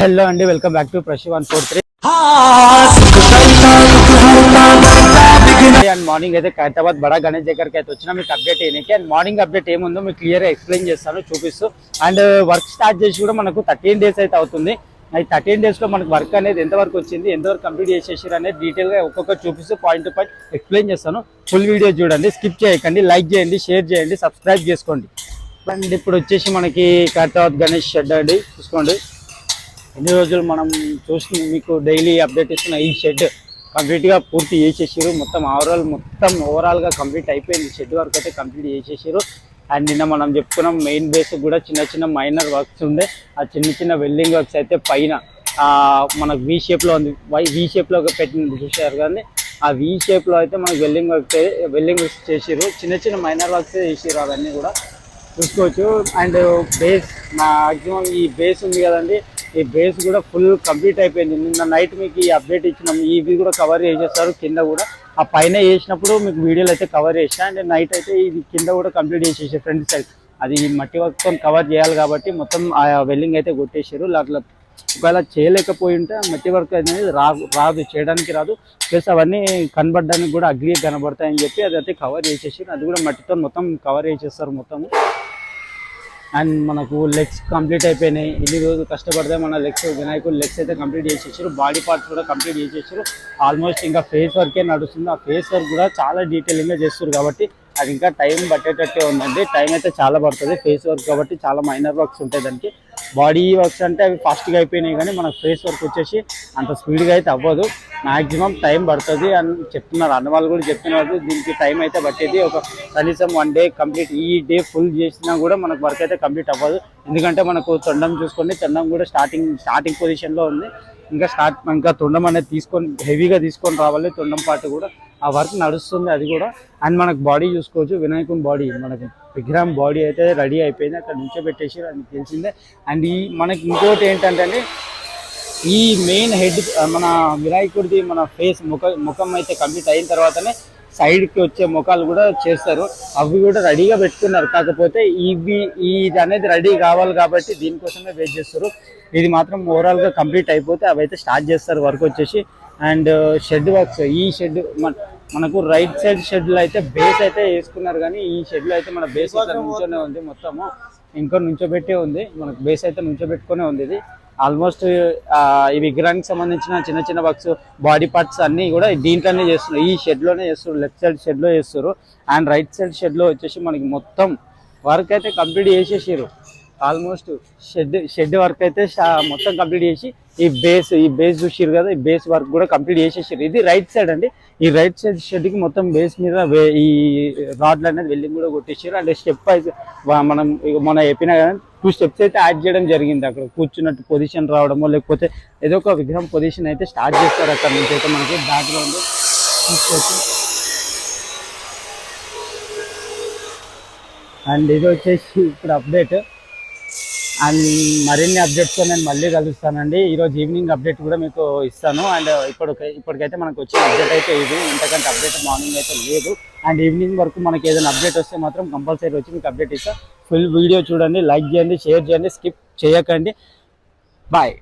Hello అండి, welcome back to ప్రషి 143. And morning అయితే ఖైరతాబాద్ బడా గణేష్ దగ్గరికి అయితే వచ్చినా మీకు అప్డేట్ ఏనికి అండ్ మార్నింగ్ అప్డేట్ ఏముందో మీకు క్లియర్ గా ఎక్స్ప్లెయిన్ చేస్తాను చూపిస్తూ. అండ్ వర్క్ స్టార్ట్ చేసి కూడా మనకు 13 days అయితే అవుతుంది. ఈ 13 days లో మనకు వర్క్ అనేది ఎంతవరకు వచ్చింది, ఎంతవరకు కంప్లీట్ చేసేసారు అనేది డీటెయిల్ గా ఒక్కొక్కటి చూపిస్తూ పాయింట్ టు పాయింట్ ఎక్స్ప్లెయిన్ చేస్తాను. ఫుల్ వీడియో చూడండి, స్కిప్ చేయకండి, లైక్ చేయండి, షేర్ చేయండి, సబ్స్క్రైబ్ చేసుకోండి. అండ్ ఇప్పుడు వచ్చేసి మనకి ఖైరతాబాద్ గణేష్ షెడ్ అండి, చూసుకోండి. ఎన్ని రోజులు మనం చూసి మీకు డైలీ అప్డేట్ ఇస్తున్న ఈ షెడ్ కంప్లీట్గా పూర్తి చేసేసారు. మొత్తం ఓవరాల్గా కంప్లీట్ అయిపోయింది. షెడ్ వర్క్ అయితే కంప్లీట్ చేసేసారు. అండ్ నిన్న మనం చెప్పుకున్నాం మెయిన్ బేస్ కూడా చిన్న చిన్న మైనర్ వర్క్స్ ఉండే. ఆ చిన్న చిన్న వెల్డింగ్ వర్క్స్ అయితే పైన మనకు వీ షేప్లో ఉంది, వీ షేప్లో పెట్టింది చూసారు. కానీ ఆ వీ షేప్లో అయితే మనకు వెల్డింగ్ వర్క్స్ చేసారు. చిన్న చిన్న మైనర్ వర్క్స్ చేసారు, అవన్నీ కూడా చూసుకోవచ్చు. అండ్ బేస్ మ్యాక్సిమం ఈ బేస్ ఉంది కదండి, ఈ బేస్ కూడా ఫుల్ కంప్లీట్ అయిపోయింది. నిన్న నైట్ మీకు ఈ అప్డేట్ ఇచ్చినాం, ఇవి కూడా కవర్ చేసేస్తారు. కింద కూడా ఆ పైన వేసినప్పుడు మీకు వీడియోలు అయితే కవర్ చేసా. అండ్ నైట్ అయితే ఇది కింద కూడా కంప్లీట్ చేసేసారు. ఫ్రంట్ సైడ్ అది మట్టి వర్క్తో కవర్ చేయాలి కాబట్టి మొత్తం ఆ వెల్డింగ్ అయితే కొట్టేసారు. అట్లా ఒకవేళ చేయలేకపోయి ఉంటే మట్టి వర్క్ అనేది రాదు, చేయడానికి రాదు. ప్లస్ అవన్నీ కనబడడానికి కూడా అగ్లీ కనబడతాయని చెప్పి అదైతే కవర్ చేసేసారు. అది కూడా మట్టితో మొత్తం కవర్ చేసేస్తారు మొత్తము. అండ్ మనకు లెగ్స్ కంప్లీట్ అయిపోయినాయి. ఇన్ని రోజులు కష్టపడితే మన వినాయకుడు లెగ్స్ అయితే కంప్లీట్ చేసేసారు. బాడీ పార్ట్స్ కూడా కంప్లీట్ చేసేసారు. ఆల్మోస్ట్ ఇంకా ఫేస్ వర్కే నడుస్తుంది. ఆ ఫేస్ వర్క్ కూడా చాలా డీటెయిలింగ్గా చేస్తారు కాబట్టి అది ఇంకా టైం పట్టేటట్టే ఉందండి. టైం అయితే చాలా పడుతుంది. ఫేస్ వర్క్ కాబట్టి చాలా మైనర్ వర్క్స్ ఉంటాయి దానికి. బాడీ వర్క్స్ అంటే అవి ఫాస్ట్గా అయిపోయినాయి, కానీ మనకు ఫేస్ వర్క్ వచ్చేసి అంత స్పీడ్గా అయితే అవ్వదు. మ్యాక్సిమం టైం పడుతుంది అని చెప్తున్నారు, అన్న వాళ్ళు కూడా చెప్తున్నారు. దీనికి టైం అయితే పట్టేది ఒక కనీసం 1 day కంప్లీట్. ఈ డే ఫుల్ చేసినా కూడా మనకు వర్క్ అయితే కంప్లీట్ అవ్వదు. ఎందుకంటే మనకు తొండం చూసుకోండి, తొండం కూడా స్టార్టింగ్ పొజిషన్లో ఉంది. ఇంకా తొండం అనేది హెవీగా తీసుకొని రావాలి. తొండం పాటు కూడా ఆ వర్క్ నడుస్తుంది అది కూడా. అండ్ మనకు బాడీ చూసుకోవచ్చు, వినాయకుని బాడీ మనకు విగ్రహం బాడీ అయితే రెడీ అయిపోయింది. అక్కడ నుంచో పెట్టేసి అది తెలిసిందే. అండ్ మనకి ఇంకోటి ఏంటంటే ఈ మెయిన్ హెడ్ మన వినాయకుడిది మన ఫేస్ ముఖం అయితే కంప్లీట్ అయిన తర్వాతనే సైడ్కి వచ్చే ముఖాలు కూడా చేస్తారు. అవి కూడా రెడీగా పెట్టుకున్నారు. కాకపోతే ఇది అనేది రెడీ కావాలి కాబట్టి దీనికోసమే వెయిట్ చేస్తారు. ఇది మాత్రం ఓవరాల్గా కంప్లీట్ అయిపోతే అవి అయితే స్టార్ట్ చేస్తారు వర్క్ వచ్చేసి. అండ్ షెడ్ వర్క్స్, ఈ షెడ్ మనకు రైట్ సైడ్ షెడ్లో అయితే బేస్ అయితే వేసుకున్నారు. కానీ ఈ షెడ్లో అయితే మన బేస్ అయితే నుంచోనే ఉంది, మొత్తము ఇంకా నుంచోబెట్టే ఉంది. మనకు బేస్ అయితే నుంచోబెట్టుకునే ఉంది. ఇది ఆల్మోస్ట్ ఈ విగ్రహానికి సంబంధించిన చిన్న చిన్న వర్క్స్, బాడీ పార్ట్స్ అన్నీ కూడా దీంట్లోనే చేస్తున్నారు. ఈ షెడ్లోనే చేస్తారు. లెఫ్ట్ సైడ్ షెడ్లో చేస్తారు. అండ్ రైట్ సైడ్ షెడ్లో వచ్చేసి మనకి మొత్తం వర్క్ అయితే కంప్లీట్ చేసేసారు. ఆల్మోస్ట్ షెడ్ వర్క్ అయితే మొత్తం కంప్లీట్ చేసి ఈ బేస్ చూసారు కదా, ఈ బేస్ వర్క్ కూడా కంప్లీట్ చేసేసారు. ఇది రైట్ సైడ్ అండి. ఈ రైట్ సైడ్ షెడ్కి మొత్తం బేస్ మీద ఈ రాడ్లు అనేది వెల్డింగ్ కూడా కొట్టేసారు. అంటే స్టెప్ వైజ్ మన చెప్పినా కదా 2 steps అయితే యాడ్ చేయడం జరిగింది. అక్కడ కూర్చున్నట్టు పొజిషన్ రావడమో లేకపోతే ఏదో ఒక విగ్రహం పొజిషన్ అయితే స్టార్ట్ చేస్తారు. అక్కడ నుంచి అయితే మనకి బ్యాక్గ్రౌండ్ చూసుకోవచ్చు. అండ్ ఇది వచ్చేసి ఇప్పుడు అప్డేట్. అండ్ మరిన్ని అప్డేట్స్తో నేను మళ్ళీ కలుస్తానండి. ఈరోజు ఈవినింగ్ అప్డేట్ కూడా మీకు ఇస్తాను. అండ్ ఇప్పటికైతే మనకు వచ్చిన అప్డేట్ అయితే ఇది, ఇంతకంటే అప్డేట్ మార్నింగ్ అయితే లేదు. అండ్ ఈవినింగ్ వరకు మనకి ఏదైనా అప్డేట్ వస్తే మాత్రం కంపల్సరీ వచ్చి మీకు అప్డేట్ ఇస్తాను. ఫుల్ వీడియో చూడండి, లైక్ చేయండి, షేర్ చేయండి, స్కిప్ చేయకండి. బాయ్.